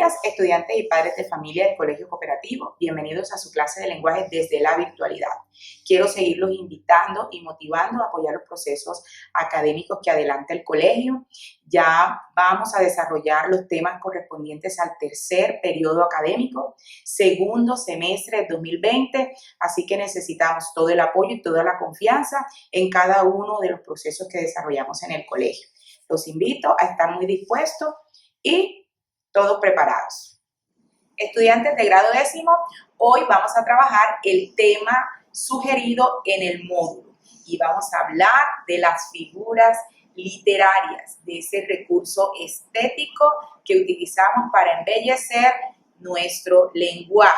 días, estudiantes y padres de familia del Colegio Cooperativo. Bienvenidos a su clase de lenguaje desde la virtualidad. Quiero seguirlos invitando y motivando a apoyar los procesos académicos que adelanta el colegio. Ya vamos a desarrollar los temas correspondientes al tercer periodo académico, segundo semestre de 2020, así que necesitamos todo el apoyo y toda la confianza en cada uno de los procesos que desarrollamos en el colegio. Los invito a estar muy dispuestos y todos preparados. Estudiantes de grado décimo, hoy vamos a trabajar el tema sugerido en el módulo y vamos a hablar de las figuras literarias, de ese recurso estético que utilizamos para embellecer nuestro lenguaje.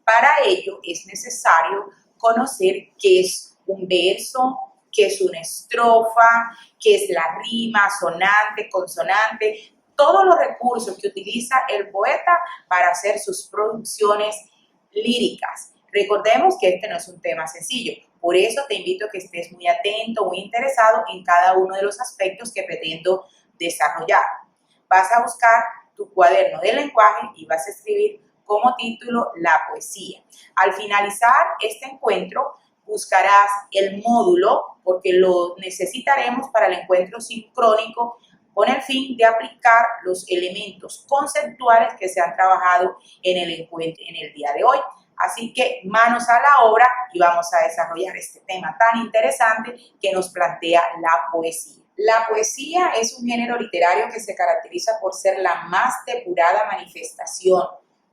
Para ello es necesario conocer qué es un verso, qué es una estrofa, qué es la rima, sonante, consonante, todos los recursos que utiliza el poeta para hacer sus producciones líricas. Recordemos que este no es un tema sencillo, por eso te invito a que estés muy atento, muy interesado en cada uno de los aspectos que pretendo desarrollar. Vas a buscar tu cuaderno de lenguaje y vas a escribir como título la poesía. Al finalizar este encuentro, buscarás el módulo, porque lo necesitaremos para el encuentro sincrónico, con el fin de aplicar los elementos conceptuales que se han trabajado en el encuentro en el día de hoy. Así que manos a la obra y vamos a desarrollar este tema tan interesante que nos plantea la poesía. La poesía es un género literario que se caracteriza por ser la más depurada manifestación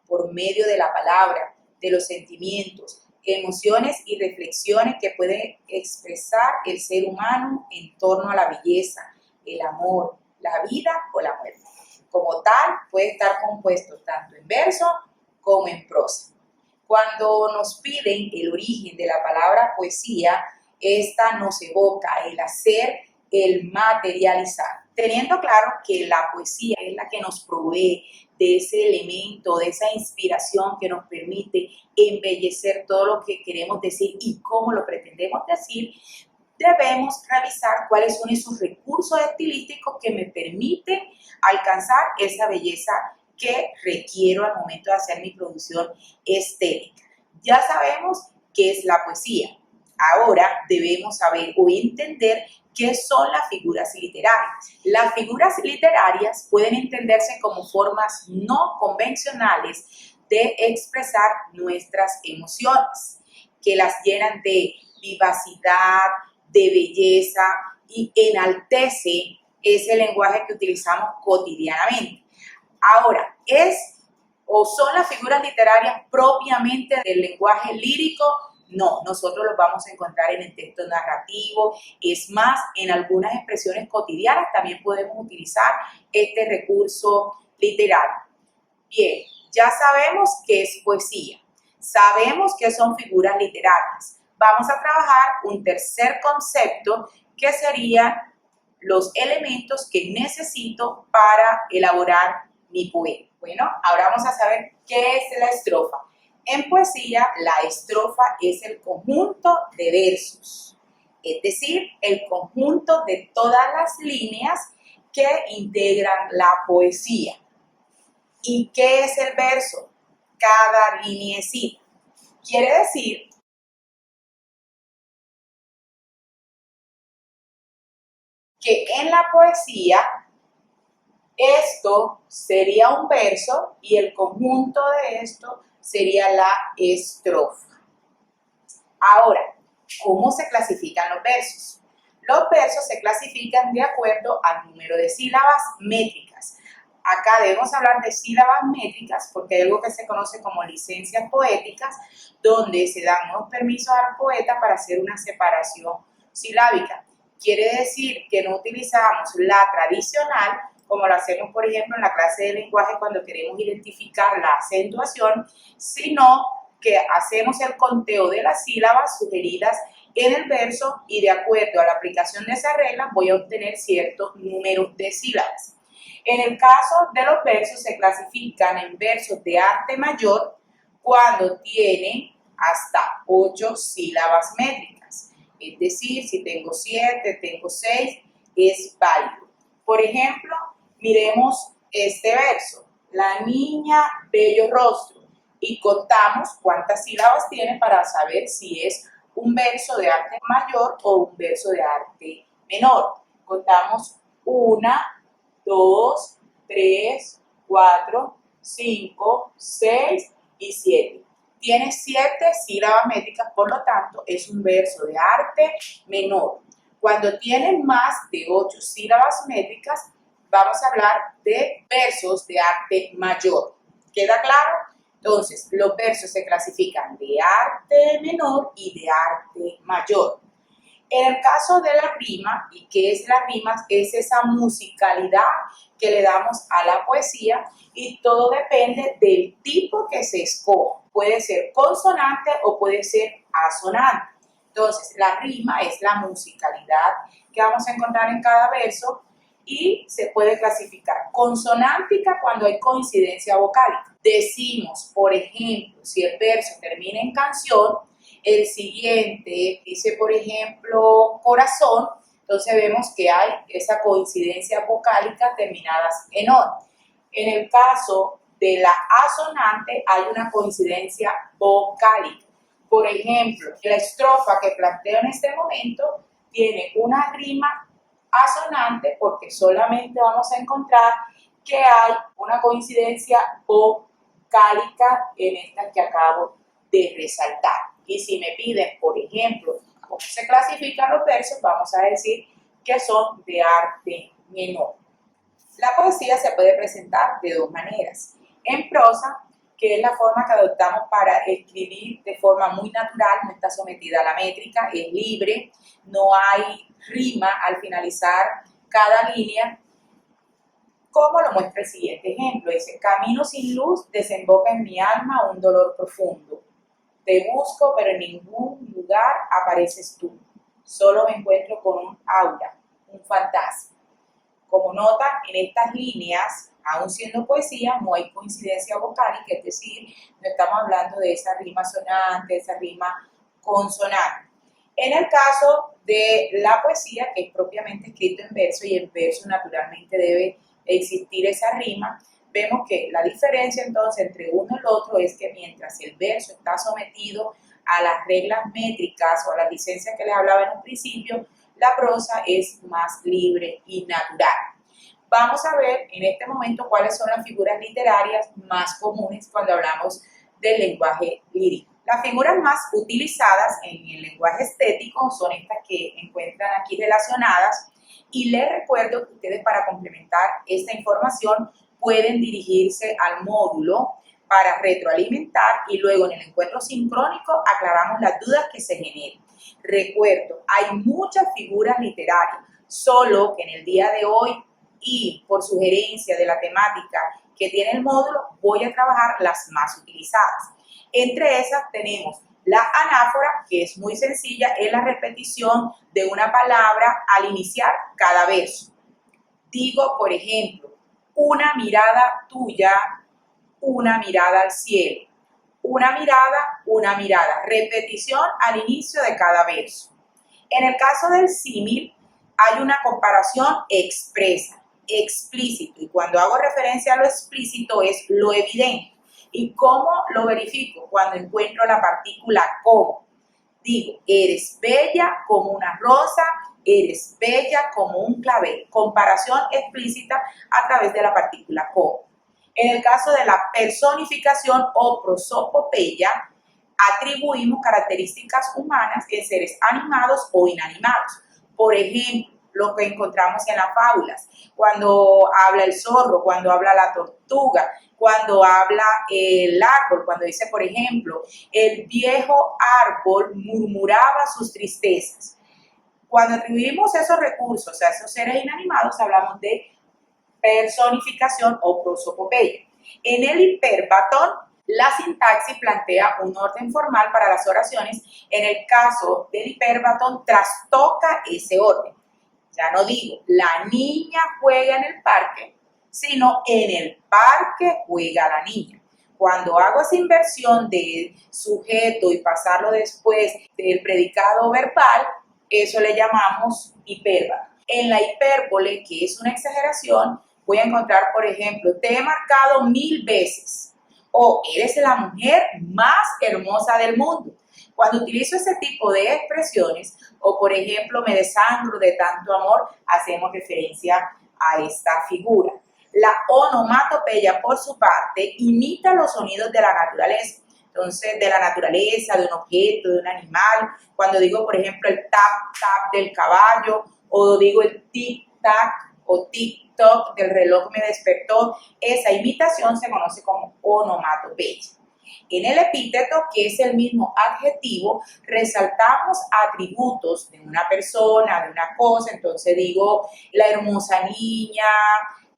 por medio de la palabra, de los sentimientos, emociones y reflexiones que puede expresar el ser humano en torno a la belleza, el amor, la vida o la muerte. Como tal, puede estar compuesto tanto en verso como en prosa. Cuando nos piden el origen de la palabra poesía, esta nos evoca el hacer, el materializar. Teniendo claro que la poesía es la que nos provee de ese elemento, de esa inspiración que nos permite embellecer todo lo que queremos decir y cómo lo pretendemos decir, debemos revisar cuáles son esos recursos estilísticos que me permiten alcanzar esa belleza que requiero al momento de hacer mi producción estética. Ya sabemos qué es la poesía. Ahora debemos saber o entender qué son las figuras literarias. Las figuras literarias pueden entenderse como formas no convencionales de expresar nuestras emociones, que las llenan de vivacidad, de belleza y enaltece ese lenguaje que utilizamos cotidianamente. Ahora, son las figuras literarias propiamente del lenguaje lírico. No, nosotros los vamos a encontrar en el texto narrativo. Es más, en algunas expresiones cotidianas también podemos utilizar este recurso literario. Bien, ya sabemos qué es poesía. Sabemos qué son figuras literarias. Vamos a trabajar un tercer concepto que serían los elementos que necesito para elaborar mi poema. Bueno, ahora vamos a saber qué es la estrofa. En poesía, la estrofa es el conjunto de versos, es decir, el conjunto de todas las líneas que integran la poesía. ¿Y qué es el verso? Cada lineecita. Quiere decir que en la poesía esto sería un verso y el conjunto de esto sería la estrofa. Ahora, ¿cómo se clasifican los versos? Los versos se clasifican de acuerdo al número de sílabas métricas. Acá debemos hablar de sílabas métricas porque hay algo que se conoce como licencias poéticas, donde se dan unos permisos al poeta para hacer una separación silábica. Quiere decir que no utilizamos la tradicional, como lo hacemos, por ejemplo, en la clase de lenguaje cuando queremos identificar la acentuación, sino que hacemos el conteo de las sílabas sugeridas en el verso y de acuerdo a la aplicación de esa regla voy a obtener ciertos números de sílabas. En el caso de los versos se clasifican en versos de arte mayor cuando tienen hasta 8 sílabas métricas. Es decir, si tengo 7, tengo 6, es válido. Por ejemplo, miremos este verso. La niña, bello rostro. Y contamos cuántas sílabas tiene para saber si es un verso de arte mayor o un verso de arte menor. Contamos 1, 2, 3, 4, 5, 6 y 7. Tiene 7 sílabas métricas, por lo tanto, es un verso de arte menor. Cuando tiene más de 8 sílabas métricas, vamos a hablar de versos de arte mayor. ¿Queda claro? Entonces, los versos se clasifican de arte menor y de arte mayor. En el caso de la rima, ¿y qué es la rima? Es esa musicalidad que le damos a la poesía y todo depende del tipo que se escoja. Puede ser consonante o puede ser asonante. Entonces, la rima es la musicalidad que vamos a encontrar en cada verso y se puede clasificar consonántica cuando hay coincidencia vocálica. Decimos, por ejemplo, si el verso termina en canción, el siguiente dice, por ejemplo, corazón, entonces vemos que hay esa coincidencia vocálica terminadas en on. En el caso de la asonante hay una coincidencia vocálica. Por ejemplo, la estrofa que planteo en este momento tiene una rima asonante porque solamente vamos a encontrar que hay una coincidencia vocálica en esta que acabo de resaltar. Y si me piden, por ejemplo, cómo se clasifican los versos, vamos a decir que son de arte menor. La poesía se puede presentar de dos maneras. En prosa, que es la forma que adoptamos para escribir de forma muy natural, no está sometida a la métrica, es libre, no hay rima al finalizar cada línea, como lo muestra el siguiente ejemplo. Dice, camino sin luz, desemboca en mi alma un dolor profundo. Te busco, pero en ningún lugar apareces tú. Solo me encuentro con un aura, un fantasma. Como notan, en estas líneas, aun siendo poesía, no hay coincidencia vocálica, es decir, no estamos hablando de esa rima sonante, de esa rima consonante. En el caso de la poesía, que es propiamente escrito en verso, y en verso naturalmente debe existir esa rima, vemos que la diferencia entonces entre uno y el otro es que mientras el verso está sometido a las reglas métricas o a las licencias que les hablaba en un principio, la prosa es más libre y natural. Vamos a ver en este momento cuáles son las figuras literarias más comunes cuando hablamos del lenguaje lírico. Las figuras más utilizadas en el lenguaje estético son estas que encuentran aquí relacionadas y les recuerdo que ustedes para complementar esta información pueden dirigirse al módulo para retroalimentar y luego en el encuentro sincrónico aclaramos las dudas que se generen. Recuerdo, hay muchas figuras literarias, solo que en el día de hoy y por sugerencia de la temática que tiene el módulo, voy a trabajar las más utilizadas. Entre esas tenemos la anáfora, que es muy sencilla, es la repetición de una palabra al iniciar cada verso. Digo, por ejemplo, una mirada tuya, una mirada al cielo. Una mirada, repetición al inicio de cada verso. En el caso del símil, hay una comparación expresa, explícito, y cuando hago referencia a lo explícito es lo evidente. ¿Y cómo lo verifico? Cuando encuentro la partícula como. Digo, eres bella como una rosa, eres bella como un clavel. Comparación explícita a través de la partícula como. En el caso de la personificación o prosopopeya, atribuimos características humanas en seres animados o inanimados. Por ejemplo, lo que encontramos en las fábulas, cuando habla el zorro, cuando habla la tortuga, cuando habla el árbol, cuando dice, por ejemplo, el viejo árbol murmuraba sus tristezas. Cuando atribuimos esos recursos a esos seres inanimados, hablamos de personificación o prosopopeya. En el hiperbatón, la sintaxis plantea un orden formal para las oraciones. En el caso del hiperbatón, trastoca ese orden. Ya no digo, la niña juega en el parque, sino en el parque juega la niña. Cuando hago esa inversión del sujeto y pasarlo después del predicado verbal, eso le llamamos hipérbole. En la hipérbole, que es una exageración, voy a encontrar, por ejemplo, te he marcado 1000 veces o eres la mujer más hermosa del mundo. Cuando utilizo ese tipo de expresiones o, por ejemplo, me desangro de tanto amor, hacemos referencia a esta figura. La onomatopeya, por su parte, imita los sonidos de la naturaleza. Entonces, de la naturaleza, de un objeto, de un animal. Cuando digo, por ejemplo, el tap-tap del caballo, o digo el tic-tac o tic-toc del reloj me despertó, esa imitación se conoce como onomatopeya. En el epíteto, que es el mismo adjetivo, resaltamos atributos de una persona, de una cosa. Entonces digo la hermosa niña,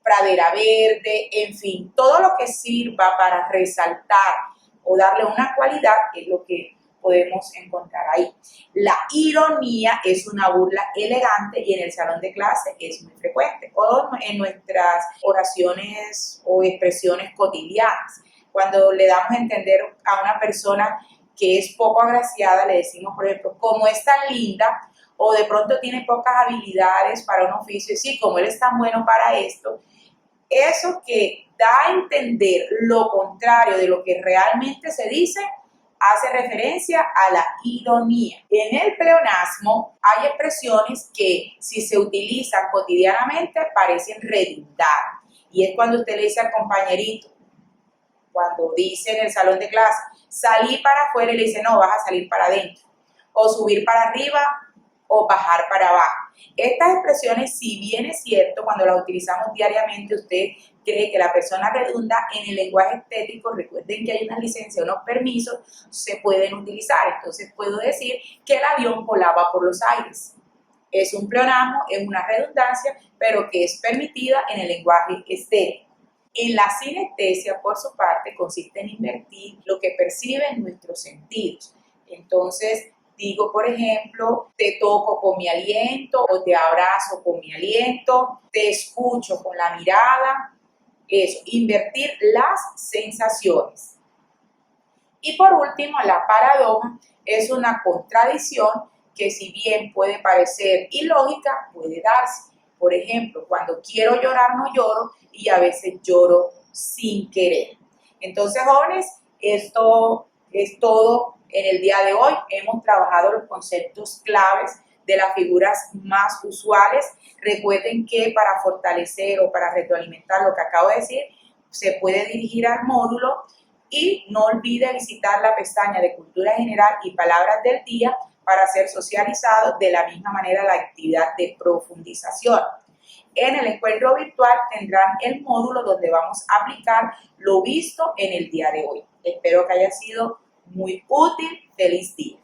pradera verde, en fin, todo lo que sirva para resaltar o darle una cualidad es lo que podemos encontrar ahí. La ironía es una burla elegante y en el salón de clase es muy frecuente, o en nuestras oraciones o expresiones cotidianas. Cuando le damos a entender a una persona que es poco agraciada, le decimos, por ejemplo, como es tan linda, o de pronto tiene pocas habilidades para un oficio, y sí, como él es tan bueno para esto, eso que da a entender lo contrario de lo que realmente se dice, hace referencia a la ironía. En el pleonasmo hay expresiones que, si se utilizan cotidianamente, parecen redundar. Y es cuando usted le dice al compañerito, cuando dice en el salón de clase, salí para afuera y le dice, no, vas a salir para adentro. O subir para arriba o bajar para abajo. Estas expresiones, si bien es cierto, cuando las utilizamos diariamente, usted cree que la persona redunda, en el lenguaje estético, recuerden que hay unas licencias, unos permisos, se pueden utilizar. Entonces puedo decir que el avión volaba por los aires. Es un pleonasmo, es una redundancia, pero que es permitida en el lenguaje estético. En la sinestesia, por su parte, consiste en invertir lo que perciben nuestros sentidos. Entonces, digo, por ejemplo, te toco con mi aliento o te abrazo con mi aliento, te escucho con la mirada. Eso, invertir las sensaciones. Y por último, la paradoja es una contradicción que, si bien puede parecer ilógica, puede darse. Por ejemplo, cuando quiero llorar no lloro y a veces lloro sin querer. Entonces, jóvenes, esto es todo en el día de hoy. Hemos trabajado los conceptos claves de las figuras más usuales. Recuerden que para fortalecer o para retroalimentar lo que acabo de decir, se puede dirigir al módulo y no olvide visitar la pestaña de Cultura General y Palabras del Día para ser socializados de la misma manera la actividad de profundización. En el encuentro virtual tendrán el módulo donde vamos a aplicar lo visto en el día de hoy. Espero que haya sido muy útil. Feliz día.